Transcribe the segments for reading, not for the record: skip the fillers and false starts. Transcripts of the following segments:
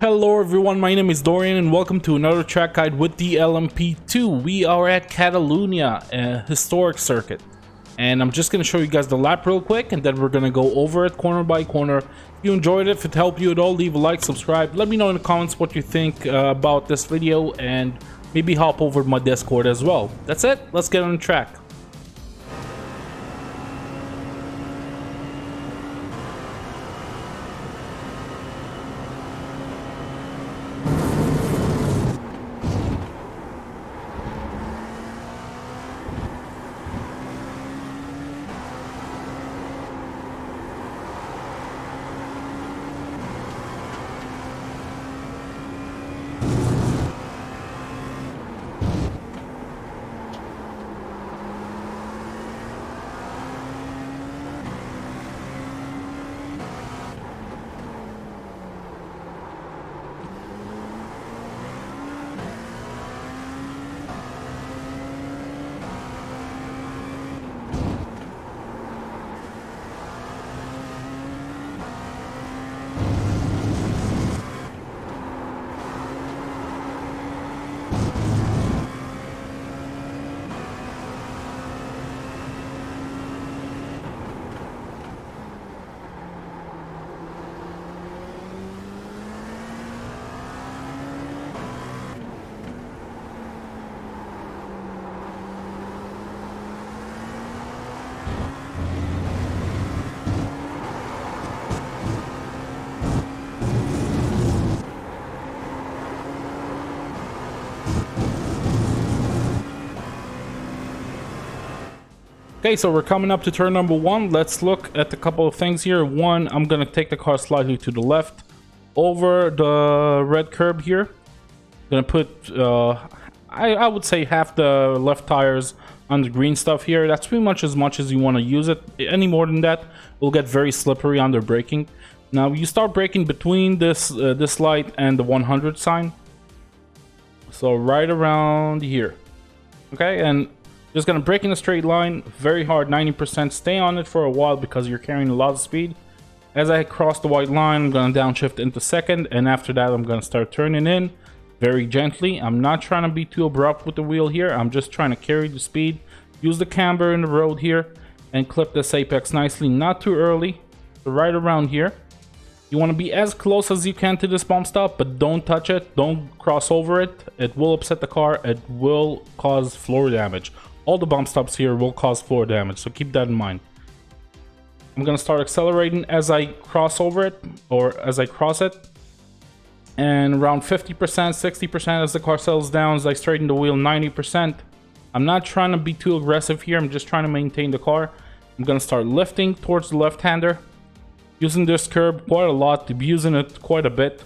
Hello everyone, my name is Dorian and welcome to another track guide with the LMP2. We are at Catalunya, a historic circuit. And I'm just going to show you guys the lap real quick and then we're going to go over it corner by corner. If you enjoyed it, if it helped you at all, leave a like, subscribe. Let me know in the comments what you think about this video and maybe hop over to my Discord as well. That's it, let's get on the track. Okay, so we're coming up to turn number one. Let's look at a couple of things here. One, I'm gonna take the car slightly to the left over the red curb here. Gonna put I would say half the left tires on the green stuff here. That's pretty much as you want to use it. Any more than that will get very slippery under braking. Now you start braking between this light and the 100 sign, so right around here. Okay, and just gonna brake in a straight line, very hard, 90%. Stay on it for a while because you're carrying a lot of speed. As I cross the white line, I'm gonna downshift into second, and after that I'm gonna start turning in very gently. I'm not trying to be too abrupt with the wheel here. I'm just trying to carry the speed, use the camber in the road here, and clip this apex nicely, not too early. So right around here. You want to be as close as you can to this bump stop, but don't touch it, don't cross over it. It will upset the car, it will cause floor damage. All the bump stops here will cause floor damage, so keep that in mind. I'm gonna start accelerating as I cross over it, or as I cross it. And around 50%, 60% as the car settles down, as I straighten the wheel, 90%. I'm not trying to be too aggressive here, I'm just trying to maintain the car. I'm gonna start lifting towards the left-hander. Using this curb quite a lot, abusing it quite a bit.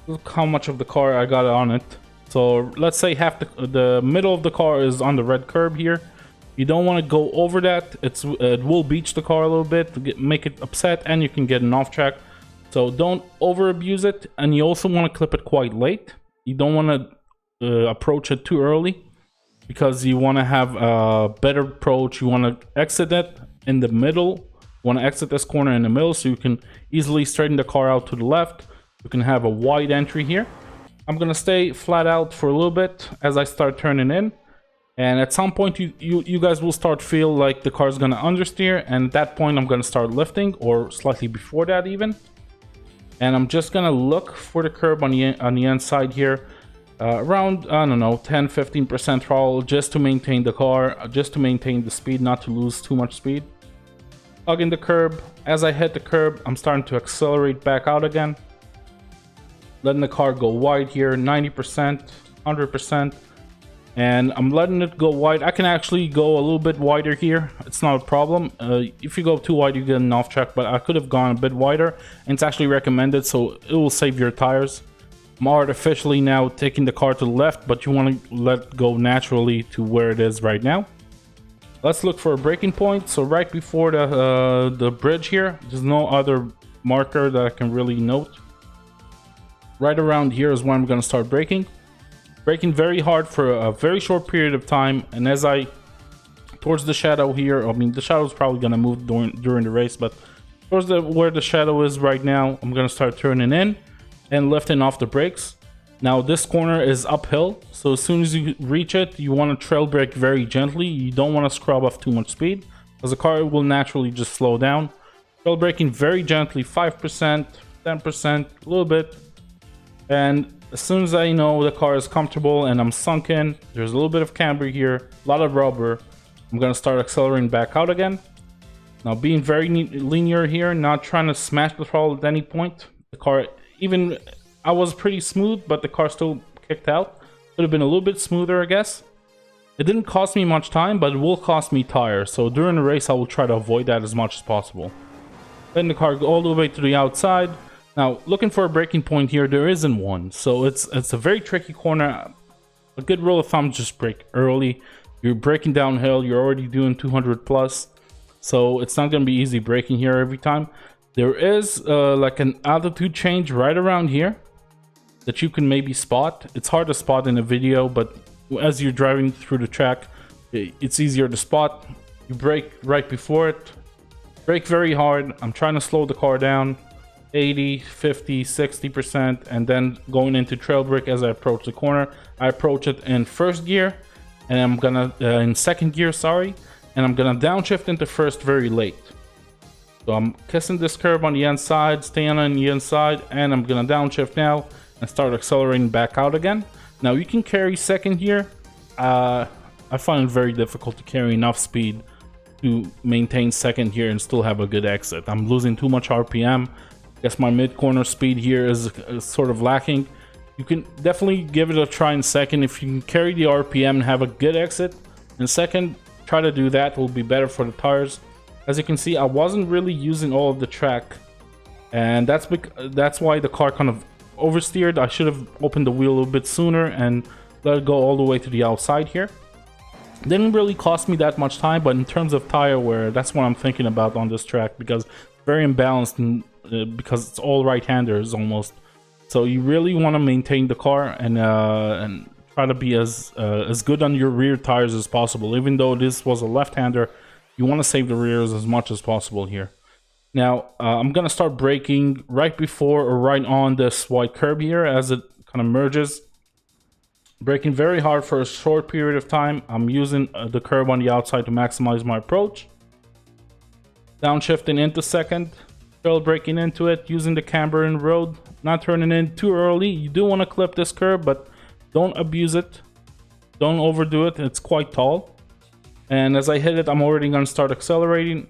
Look how much of the car I got on it. So let's say half the middle of the car is on the red curb here. You don't want to go over that. It will beach the car a little bit, make it upset, and you can get an off track. So don't over abuse it, and you also want to clip it quite late. You don't want to approach it too early because you want to have a better approach. You want to exit it in the middle. You want to exit this corner in the middle so you can easily straighten the car out to the left. You can have a wide entry here. I'm gonna stay flat out for a little bit as I start turning in, and at some point you guys will start feel like the car is gonna understeer, and at that point I'm gonna start lifting, or slightly before that even. And I'm just gonna look for the curb on the inside here, around, I don't know, 10-15% throttle, just to maintain the car, just to maintain the speed, not to lose too much speed. Hugging the curb. As I hit the curb, I'm starting to accelerate back out again, letting the car go wide here, 90%, 100%, and I'm letting it go wide. I can actually go a little bit wider here, it's not a problem. If you go too wide you get an off track, but I could have gone a bit wider, and it's actually recommended, so it will save your tires. I'm artificially now taking the car to the left, but you want to let it go naturally to where it is right now. Let's look for a braking point. So right before the bridge here, there's no other marker that I can really note. Right around here is when I'm going to start braking. Braking very hard for a very short period of time, and as I towards the shadow here, I mean the shadow is probably going to move during the race, but towards where the shadow is right now, I'm going to start turning in. and lifting off the brakes. Now this corner is uphill, so as soon as you reach it, you want to trail brake very gently. You don't want to scrub off too much speed, because the car will naturally just slow down. Trail braking very gently, 5%, 10%, a little bit. And as soon as I know the car is comfortable and I'm sunk in, there's a little bit of camber here, a lot of rubber, I'm going to start accelerating back out again. Now being very linear here, not trying to smash the throttle at any point. The car, even I was pretty smooth, but the car still kicked out. Could have been a little bit smoother, I guess. It didn't cost me much time, but it will cost me tires. So during the race, I will try to avoid that as much as possible. Letting the car go all the way to the outside. Now, looking for a braking point here, there isn't one. So it's a very tricky corner. A good rule of thumb, just brake early. You're braking downhill, you're already doing 200 plus. So it's not going to be easy braking here every time. There is like an altitude change right around here that you can maybe spot. It's hard to spot in a video, but as you're driving through the track, it's easier to spot. You brake right before it. Brake very hard. I'm trying to slow the car down. 80, 50, 60%, and then going into trail brake as I approach the corner. I approach it in first gear, and I'm gonna in second gear, sorry, and I'm gonna downshift into first very late. So I'm kissing this curb on the inside, staying on the inside, and I'm gonna downshift now and start accelerating back out again. Now you can carry second gear. I find it very difficult to carry enough speed to maintain second gear and still have a good exit. I'm losing too much RPM. I guess my mid-corner speed here is sort of lacking. You can definitely give it a try in second. If you can carry the RPM and have a good exit in second, try to do that. It will be better for the tires. As you can see, I wasn't really using all of the track, and that's why the car kind of oversteered. I should have opened the wheel a little bit sooner and let it go all the way to the outside here. Didn't really cost me that much time, but in terms of tire wear, that's what I'm thinking about on this track, because it's very imbalanced and because it's all right-handers almost. So you really want to maintain the car and try to be as good on your rear tires as possible. Even though this was a left-hander, you want to save the rears as much as possible here. Now I'm gonna start braking right before or right on this white curb here as it kind of merges. Braking very hard for a short period of time. I'm using the curb on the outside to maximize my approach. Downshifting into second. Trail braking into it, using the camber in the road, not turning in too early. You do want to clip this curb, but don't abuse it. Don't overdo it. It's quite tall. And as I hit it, I'm already going to start accelerating.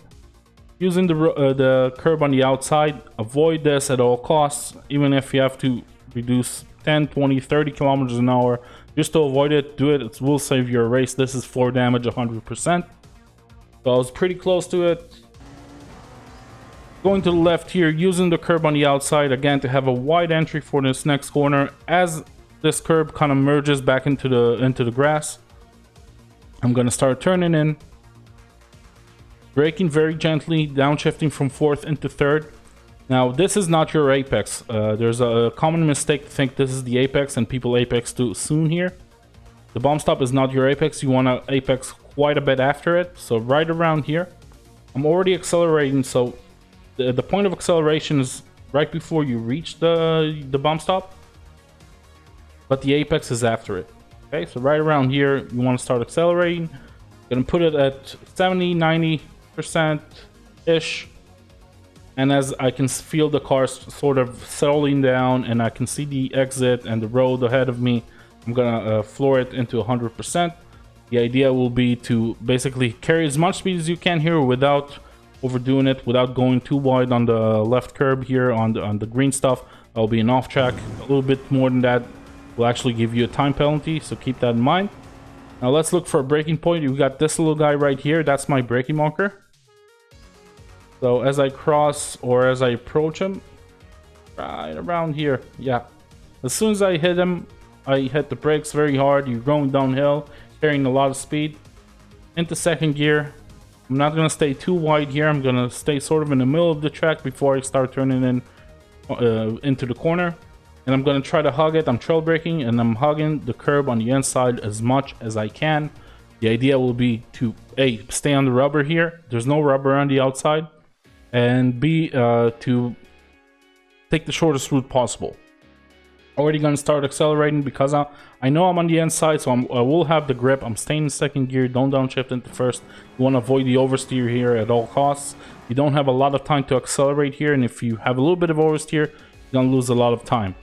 Using the curb on the outside, avoid this at all costs. Even if you have to reduce 10, 20, 30 kilometers an hour, just to avoid it, do it. It will save your race. This is floor damage 100%. So I was pretty close to it. Going to the left here, using the curb on the outside again to have a wide entry for this next corner. As this curb kind of merges back into the grass, I'm gonna start turning in, braking very gently, downshifting from fourth into third. Now this is not your apex. There's a common mistake to think this is the apex, and people apex too soon here. The bump stop is not your apex. You want to apex quite a bit after it. So right around here, I'm already accelerating, so the point of acceleration is right before you reach the bump stop, but the apex is after it. Okay, so right around here, you want to start accelerating. Gonna put it at 70, 90% ish, and as I can feel the car sort of settling down, and I can see the exit and the road ahead of me, I'm gonna floor it into 100%. The idea will be to basically carry as much speed as you can here without overdoing it, without going too wide on the left curb here on the green stuff. I'll be an off track. A little bit more than that will actually give you a time penalty, so keep that in mind. Now let's look for a braking point. You've got this little guy right here. That's my braking marker. So as I cross or as I approach him, right around here, yeah. As soon as I hit him, I hit the brakes very hard. You're going downhill, carrying a lot of speed. Into second gear. I'm not going to stay too wide here. I'm going to stay sort of in the middle of the track before I start turning in into the corner. And I'm going to try to hug it. I'm trail braking and I'm hugging the curb on the inside as much as I can. The idea will be to A, stay on the rubber here. There's no rubber on the outside. And B, to take the shortest route possible. Already gonna start accelerating because I know I'm on the inside, so I will have the grip. I'm staying in second gear, don't downshift into first. You want to avoid the oversteer here at all costs. You don't have a lot of time to accelerate here, and if you have a little bit of oversteer, you're gonna lose a lot of time.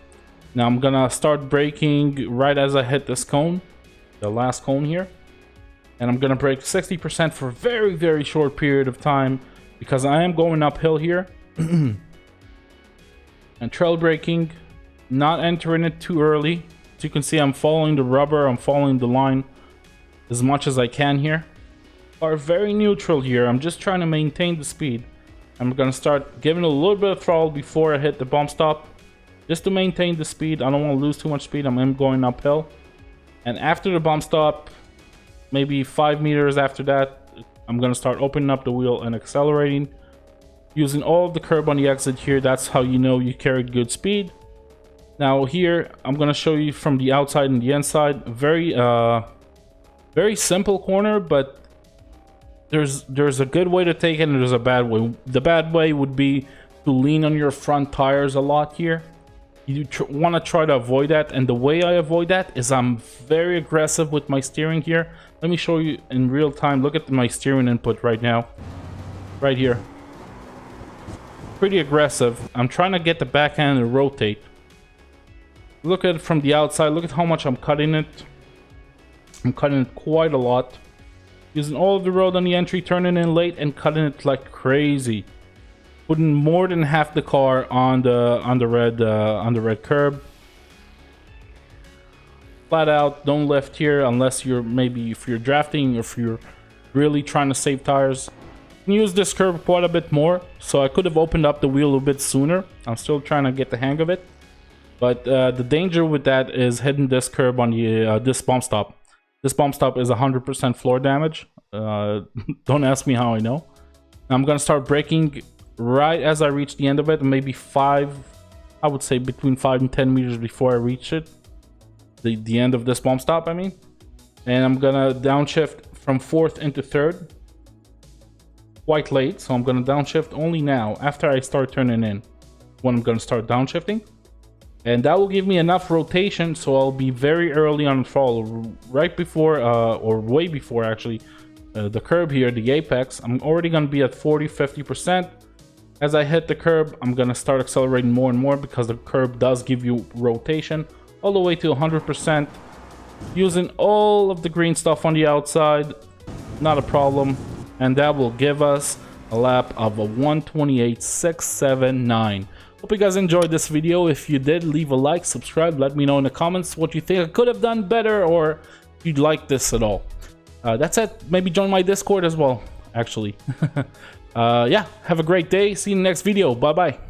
Now I'm gonna start braking right as I hit this cone, the last cone here, and I'm gonna brake 60% for a very, very short period of time because I am going uphill here. And trail braking, not entering it too early. As you can see, I'm following the rubber, I'm following the line as much as I can here. Are very neutral here. I'm just trying to maintain the speed. I'm gonna start giving a little bit of throttle before I hit the bump stop, just to maintain the speed. I don't want to lose too much speed. I'm going uphill, and after the bump stop, maybe 5 meters after that, I'm gonna start opening up the wheel and accelerating, using all of the curb on the exit here. That's how you know you carried good speed. Now here, I'm gonna show you from the outside and the inside. Very simple corner, but there's a good way to take it and there's a bad way. The bad way would be to lean on your front tires a lot here. You want to try to avoid that, and the way I avoid that is I'm very aggressive with my steering here. Let me show you in real time. Look at my steering input right now, right here. Pretty aggressive. I'm trying to get the backhand to rotate. Look at it from the outside. Look at how much I'm cutting it. I'm cutting it quite a lot. Using all of the road on the entry, turning in late and cutting it like crazy. Putting more than half the car on the red curb. Flat out, don't lift here unless you're maybe if you're drafting or if you're really trying to save tires. You can use this curb quite a bit more, so I could have opened up the wheel a bit sooner. I'm still trying to get the hang of it. But the danger with that is hitting this curb on the this bump stop. This bump stop is 100% floor damage. Don't ask me how I know. I'm gonna start braking right as I reach the end of it, maybe I would say between 5 and 10 meters before I reach it. The end of this bump stop, I mean. And I'm gonna downshift from fourth into third. Quite late, so I'm gonna downshift only now after I start turning in. When I'm gonna start downshifting. And that will give me enough rotation, so I'll be very early on throttle, right before, or way before actually, the curb here, the apex. I'm already going to be at 40-50%. As I hit the curb, I'm going to start accelerating more and more because the curb does give you rotation all the way to 100%. Using all of the green stuff on the outside, not a problem. And that will give us a lap of a 128.679. Hope you guys enjoyed this video. If you did, leave a like, subscribe, let me know in the comments what you think I could have done better or if you'd like this at all. That's it. Maybe join my Discord as well, actually. Yeah, have a great day. See you in the next video. Bye-bye.